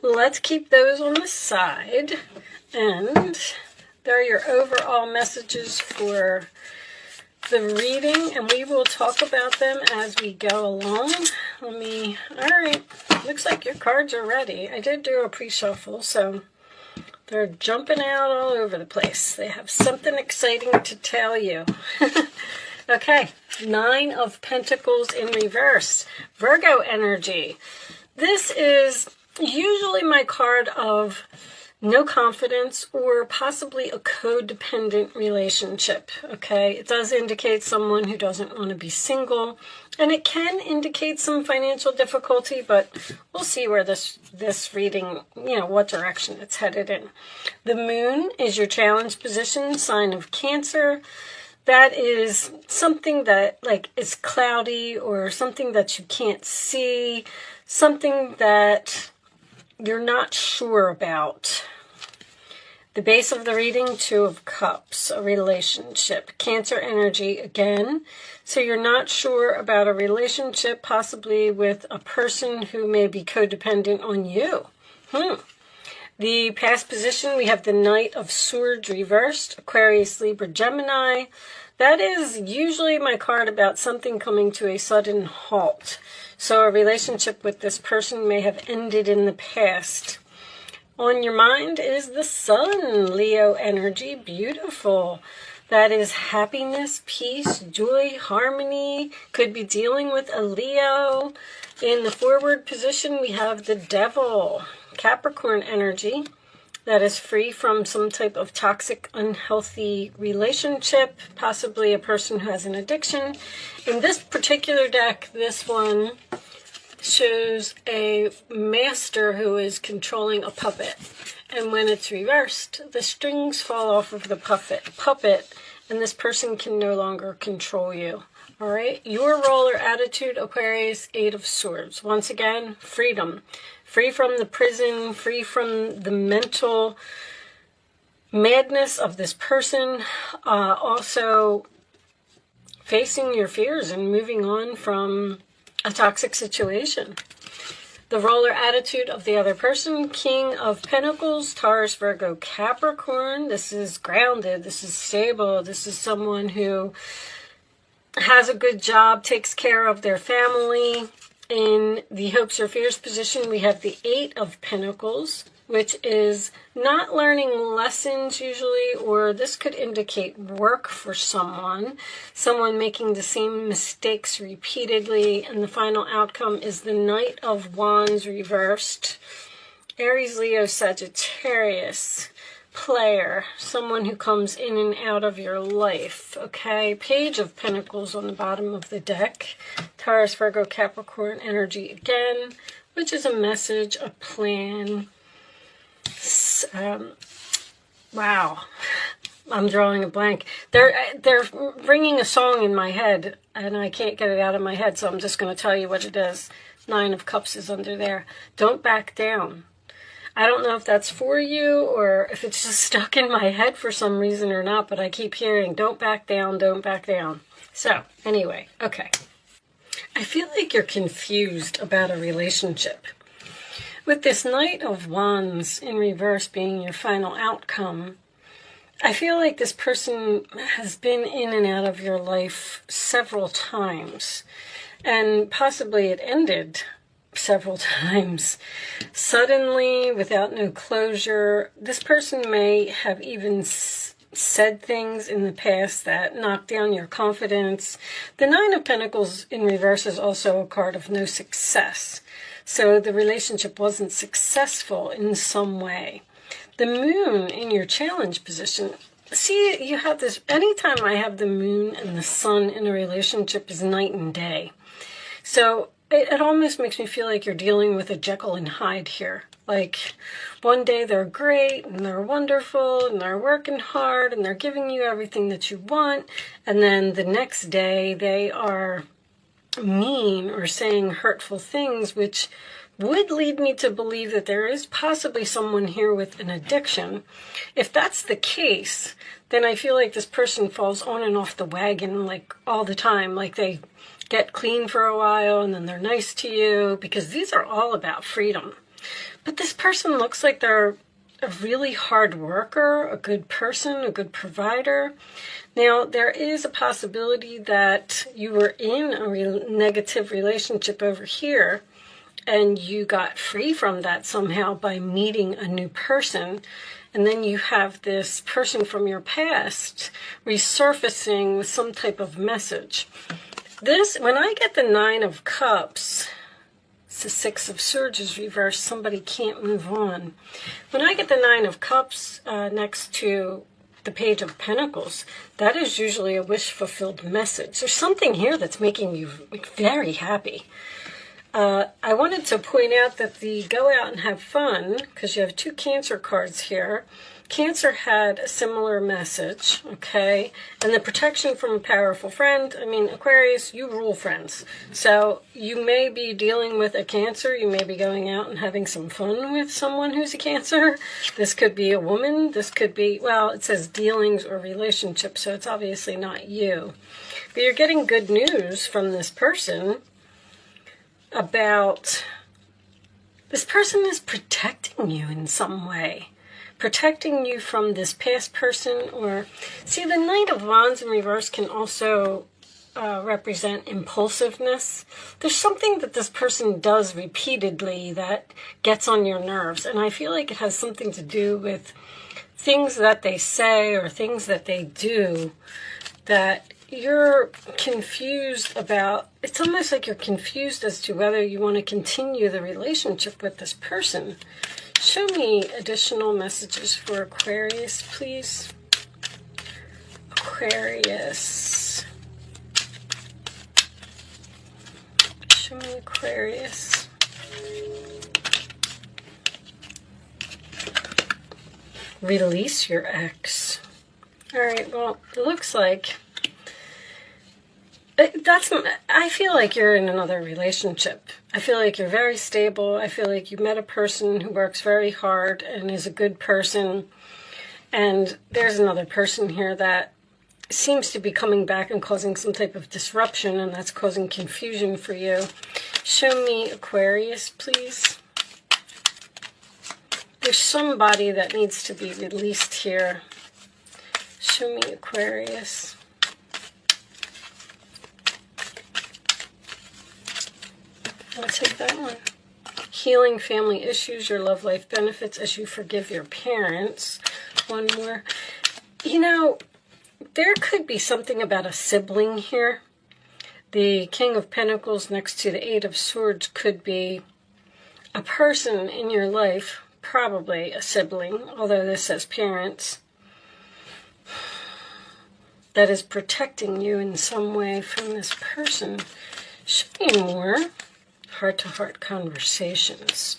let's keep those on the side. And there are your overall messages for the reading, and we will talk about them as we go along. All right, looks like your cards are ready. I did do a pre-shuffle, so they're jumping out all over the place. They have something exciting to tell you. Okay, 9 of Pentacles in reverse, Virgo energy. This is usually my card of no confidence or possibly a codependent relationship, okay? It does indicate someone who doesn't want to be single, and it can indicate some financial difficulty, but we'll see where this reading, what direction it's headed in. The moon is your challenge position, sign of Cancer. That is something that is cloudy or something that you can't see, something that you're not sure about. The base of the reading, 2 of Cups, a relationship. Cancer energy again. So you're not sure about a relationship, possibly with a person who may be codependent on you. The past position, we have the Knight of Swords reversed, Aquarius, Libra, Gemini. That is usually my card about something coming to a sudden halt. So a relationship with this person may have ended in the past. On your mind is the Sun, Leo energy, beautiful. That is happiness, peace, joy, harmony. Could be dealing with a Leo. In the forward position, we have the Devil, Capricorn energy. That is free from some type of toxic, unhealthy relationship, possibly a person who has an addiction. In this particular deck, this one shows a master who is controlling a puppet. And when it's reversed, the strings fall off of the puppet, and this person can no longer control you. All right, your role or attitude, Aquarius, 8 of Swords. Once again, freedom. Free from the prison, free from the mental madness of this person. Also facing your fears and moving on from a toxic situation. The role or attitude of the other person, King of Pentacles, Taurus, Virgo, Capricorn. This is grounded, this is stable, this is someone who has a good job, takes care of their family. In the hopes or fears position, we have the 8 of Pentacles, which is not learning lessons usually, or this could indicate work for someone making the same mistakes repeatedly, and the final outcome is the Knight of Wands reversed. Aries, Leo, Sagittarius, player, someone who comes in and out of your life, okay? Page of Pentacles on the bottom of the deck. Taurus, Virgo, Capricorn energy again, which is a message, a plan. Wow, I'm drawing a blank. They're ringing a song in my head, and I can't get it out of my head, so I'm just going to tell you what it is. 9 of Cups is under there. Don't back down. I don't know if that's for you or if it's just stuck in my head for some reason or not, but I keep hearing, don't back down, don't back down. So, anyway, okay. I feel like you're confused about a relationship. With this Knight of Wands in reverse being your final outcome, I feel like this person has been in and out of your life several times, and possibly it ended several times. Suddenly, without no closure, this person may have even said things in the past that knocked down your confidence. The 9 of Pentacles in reverse is also a card of no success. So the relationship wasn't successful in some way. The moon in your challenge position. See, you have this, anytime I have the moon and the sun in a relationship is night and day. So it almost makes me feel like you're dealing with a Jekyll and Hyde here. Like, one day they're great and they're wonderful and they're working hard and they're giving you everything that you want. And then the next day they are mean or saying hurtful things, which would lead me to believe that there is possibly someone here with an addiction. If that's the case, then I feel like this person falls on and off the wagon like all the time. Like they get clean for a while and then they're nice to you, because these are all about freedom. But this person looks like they're a really hard worker, a good person, a good provider. Now, there is a possibility that you were in a negative relationship over here, and you got free from that somehow by meeting a new person. And then you have this person from your past resurfacing with some type of message. This, when I get the 9 of Cups, it's the 6 of Swords reversed, somebody can't move on. When I get the 9 of Cups next to the Page of Pentacles, that is usually a wish-fulfilled message. There's something here that's making you very happy. I wanted to point out that the go out and have fun, because you have 2 Cancer cards here. Cancer had a similar message, okay? And the protection from a powerful friend. I mean, Aquarius, you rule friends. So you may be dealing with a Cancer. You may be going out and having some fun with someone who's a Cancer. This could be a woman. This could be, well, it says dealings or relationships, so it's obviously not you. But you're getting good news from this person about this person is protecting you in some way. Protecting you from this past person, or see, the Knight of Wands in reverse can also represent impulsiveness. There's something that this person does repeatedly that gets on your nerves, and I feel like it has something to do with things that they say or things that they do that you're confused about. It's almost like you're confused as to whether you want to continue the relationship with this person. Show me additional messages for Aquarius, please. Aquarius. Show me Aquarius. Release your ex. All right, well, it looks like I feel like you're in another relationship. I feel like you're very stable. I feel like you met a person who works very hard and is a good person. And there's another person here that seems to be coming back and causing some type of disruption, and that's causing confusion for you. Show me Aquarius, please. There's somebody that needs to be released here. Show me Aquarius. I'll take that one. Healing family issues, your love life benefits as you forgive your parents. One more. You know, there could be something about a sibling here. The King of Pentacles next to the 8 of Swords could be a person in your life, probably a sibling, although this says parents, that is protecting you in some way from this person. Show me more. Heart-to-heart conversations.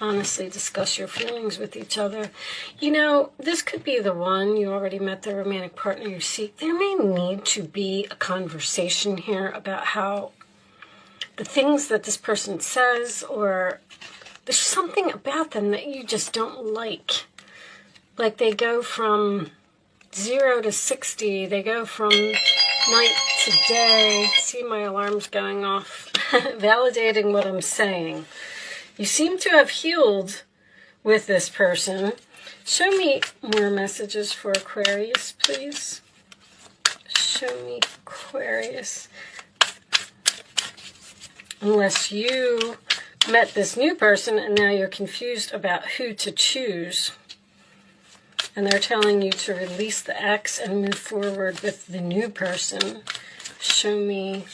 Honestly, discuss your feelings with each other. You know, this could be the one. You already met the romantic partner you seek. There may need to be a conversation here about how the things that this person says, or there's something about them that you just don't like. Like they go from 0 to 60. They go from night to day. See, my alarm's going off. Validating what I'm saying. You seem to have healed with this person. Show me more messages for Aquarius, please. Show me Aquarius. Unless you met this new person and now you're confused about who to choose. And they're telling you to release the ex and move forward with the new person. Show me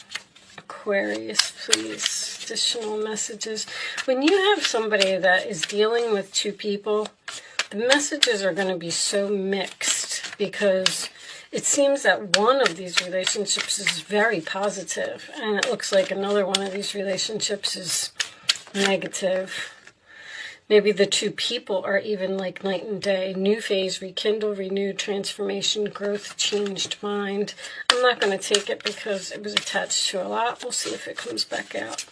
Aquarius, please. Additional messages. When you have somebody that is dealing with 2 people, the messages are going to be so mixed because it seems that one of these relationships is very positive, and it looks like another one of these relationships is negative. Maybe the 2 people are even like night and day. New phase, rekindle, renewed, transformation, growth, changed mind. I'm not going to take it because it was attached to a lot. We'll see if it comes back out.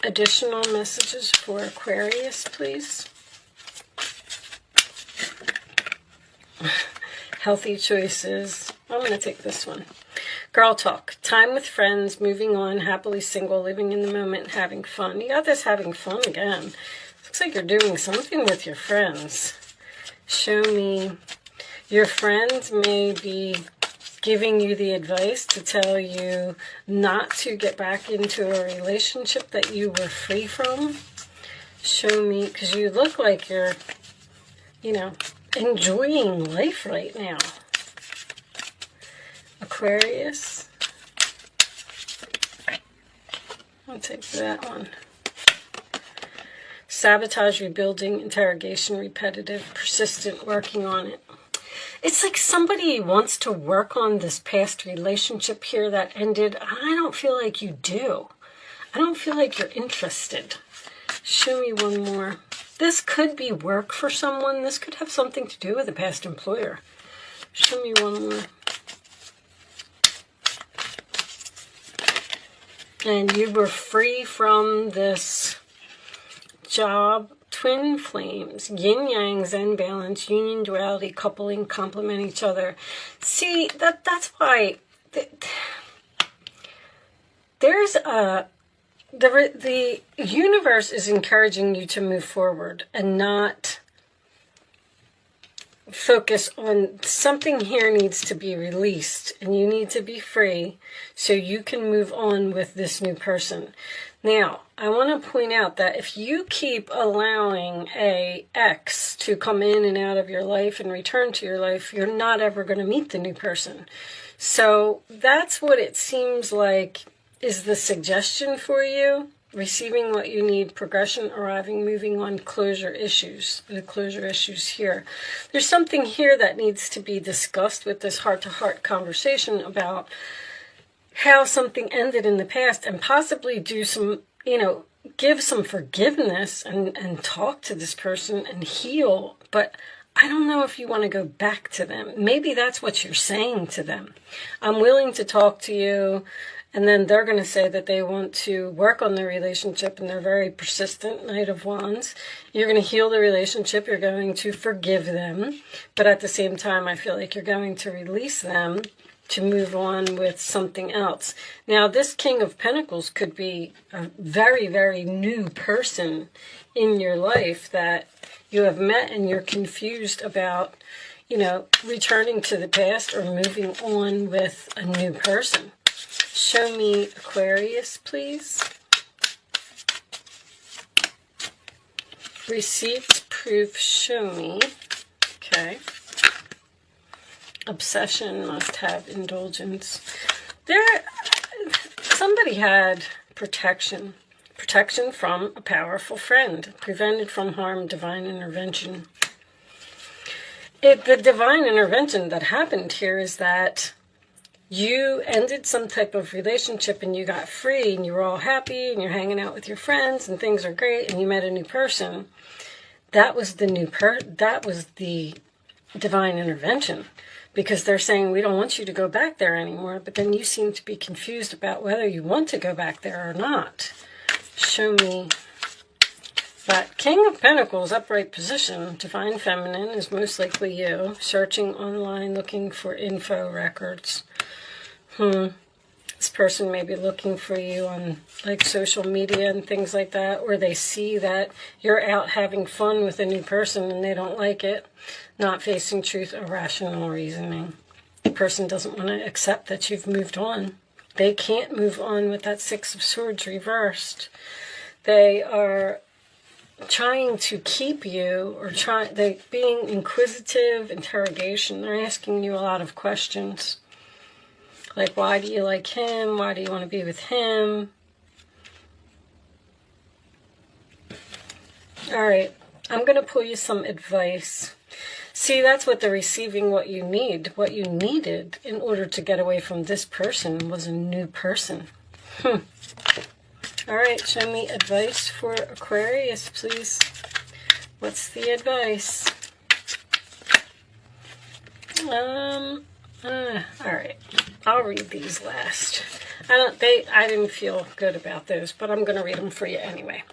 Additional messages for Aquarius, please. Healthy choices. I'm going to take this one. Girl talk. Time with friends, moving on, happily single, living in the moment, having fun. You got this having fun again. Looks like you're doing something with your friends. Show me. Your friends may be giving you the advice to tell you not to get back into a relationship that you were free from. Show me, because you look like you're, you know, enjoying life right now. Aquarius. I'll take that one. Sabotage, rebuilding, interrogation, repetitive, persistent, working on it. It's like somebody wants to work on this past relationship here that ended. I don't feel like you do. I don't feel like you're interested. Show me one more. This could be work for someone. This could have something to do with a past employer. Show me one more. And you were free from this job. Twin flames, yin yang, zen balance, union, duality, coupling, complement each other. See, that's why there's the universe is encouraging you to move forward and not focus on something. Here needs to be released and you need to be free so you can move on with this new person. Now, I want to point out that if you keep allowing a ex to come in and out of your life and return to your life, you're not ever going to meet the new person. So that's what it seems like is the suggestion for you. Receiving what you need, progression, arriving, moving on, closure issues. The closure issues here. There's something here that needs to be discussed with this heart-to-heart conversation about how something ended in the past and possibly do some, give some forgiveness and talk to this person and heal. But I don't know if you want to go back to them. Maybe that's what you're saying to them. I'm willing to talk to you. And then they're going to say that they want to work on the relationship and they're very persistent, Knight of Wands. You're going to heal the relationship. You're going to forgive them. But at the same time, I feel like you're going to release them to move on with something else. Now, this King of Pentacles could be a very, very new person in your life that you have met and you're confused about, returning to the past or moving on with a new person. Show me Aquarius, please. Receipts, proof, show me. Okay. Obsession, must have indulgence. Somebody had protection. Protection from a powerful friend. Prevented from harm, divine intervention. The divine intervention that happened here is that you ended some type of relationship and you got free and you were all happy and you're hanging out with your friends and things are great and you met a new person. That was the that was the divine intervention, because they're saying we don't want you to go back there anymore, but then you seem to be confused about whether you want to go back there or not. Show me. But King of Pentacles, upright position, divine feminine is most likely you. Searching online, looking for info records. This person may be looking for you on like social media and things like that, or they see that you're out having fun with a new person and they don't like it. Not facing truth or rational reasoning. The person doesn't want to accept that you've moved on. They can't move on with that Six of Swords reversed. They are trying to keep you, or they being inquisitive, interrogation. They're asking you a lot of questions. Like, why do you like him? Why do you want to be with him? All right, I'm going to pull you some advice. See, that's what they're receiving, what you need. What you needed in order to get away from this person was a new person. All right, show me advice for Aquarius, please. What's the advice? All right, I'll read these last. I didn't feel good about those, but I'm going to read them for you anyway.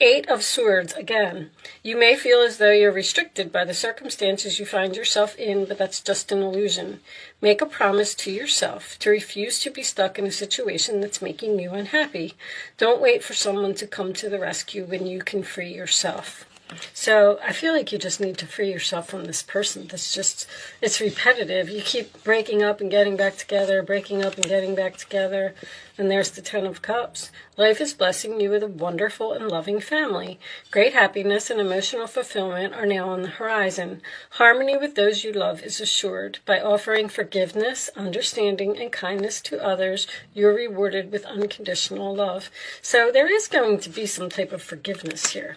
Eight of Swords, again. You may feel as though you're restricted by the circumstances you find yourself in, but that's just an illusion. Make a promise to yourself to refuse to be stuck in a situation that's making you unhappy. Don't wait for someone to come to the rescue when you can free yourself. So I feel like you just need to free yourself from this person. It's repetitive. You keep breaking up and getting back together, breaking up and getting back together. And there's the Ten of Cups. Life is blessing you with a wonderful and loving family. Great happiness and emotional fulfillment are now on the horizon. Harmony with those you love is assured. By offering forgiveness, understanding, and kindness to others, you're rewarded with unconditional love. So there is going to be some type of forgiveness here.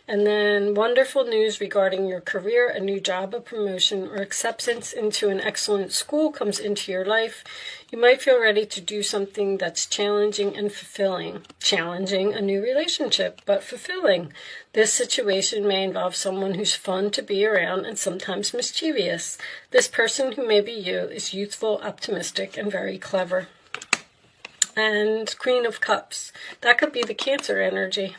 And then wonderful news regarding your career, a new job, a promotion, or acceptance into an excellent school comes into your life. You might feel ready to do something that's challenging and fulfilling. Challenging, a new relationship, but fulfilling. This situation may involve someone who's fun to be around and sometimes mischievous. This person, who may be you, is youthful, optimistic, and very clever. And Queen of Cups. That could be the Cancer energy.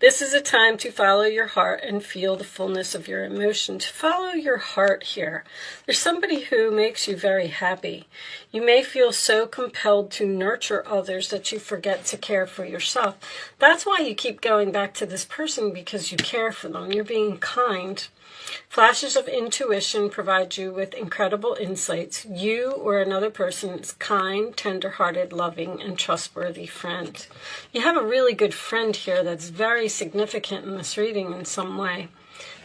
This is a time to follow your heart and feel the fullness of your emotions. Follow your heart here. There's somebody who makes you very happy. You may feel so compelled to nurture others that you forget to care for yourself. That's why you keep going back to this person, because you care for them. You're being kind. Flashes of intuition provide you with incredible insights. You or another person is kind, tender-hearted, loving, and trustworthy friend. You have a really good friend here that's very significant in this reading in some way.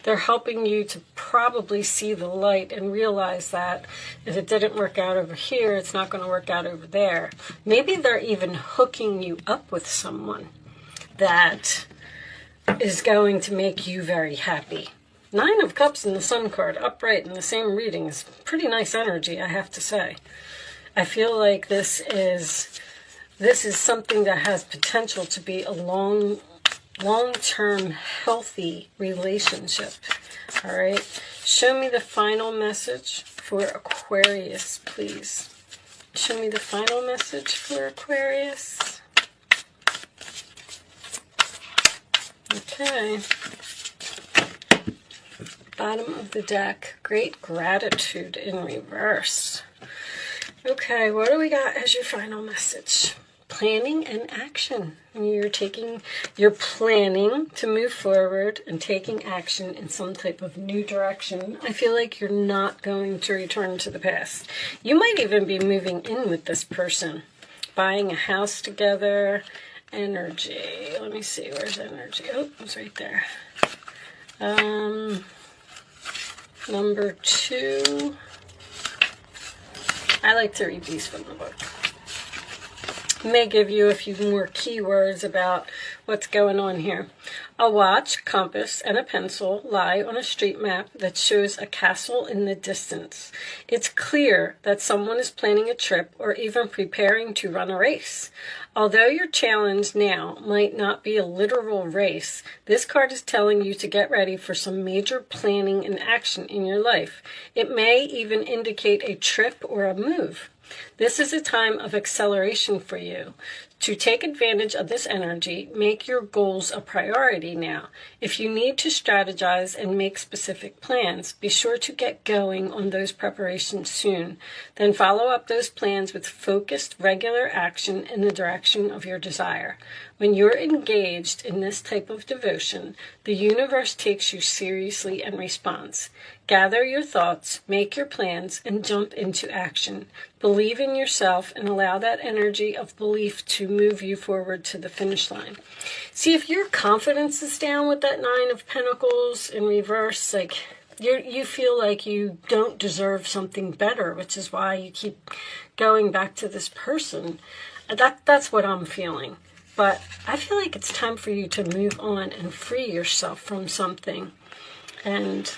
They're helping you to probably see the light and realize that if it didn't work out over here, it's not going to work out over there. Maybe they're even hooking you up with someone that is going to make you very happy. Nine of Cups in the Sun card, upright in the same reading, is pretty nice energy, I have to say. I feel like this is something that has potential to be a long-term, healthy relationship. All right. Show me the final message for Aquarius, please. Show me the final message for Aquarius. Okay. Bottom of the deck, great gratitude in reverse. Okay, what do we got as your final message? Planning and action. You're planning to move forward and taking action in some type of new direction. I feel like you're not going to return to the past. You might even be moving in with this person, buying a house together. Energy. Let me see, where's energy? Oh, it's right there. Number 2. I like to read these from the book. It may give you a few more keywords about what's going on here. A watch, compass, and a pencil lie on a street map that shows a castle in the distance. It's clear that someone is planning a trip or even preparing to run a race. Although your challenge now might not be a literal race, this card is telling you to get ready for some major planning and action in your life. It may even indicate a trip or a move. This is a time of acceleration for you. To take advantage of this energy, make your goals a priority now. If you need to strategize and make specific plans, be sure to get going on those preparations soon. Then follow up those plans with focused, regular action in the direction of your desire. When you're engaged in this type of devotion, the universe takes you seriously and responds. Gather your thoughts, make your plans, and jump into action. Believe in yourself and allow that energy of belief to move you forward to the finish line. See, if your confidence is down with that Nine of Pentacles in reverse, like you feel like you don't deserve something better, which is why you keep going back to this person. That's what I'm feeling. But I feel like it's time for you to move on and free yourself from something and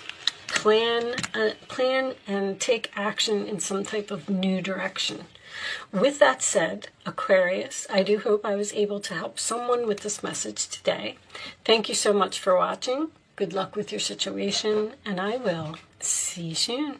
plan and take action in some type of new direction. With that said, Aquarius, I do hope I was able to help someone with this message today. Thank you so much for watching. Good luck with your situation, and I will see you soon.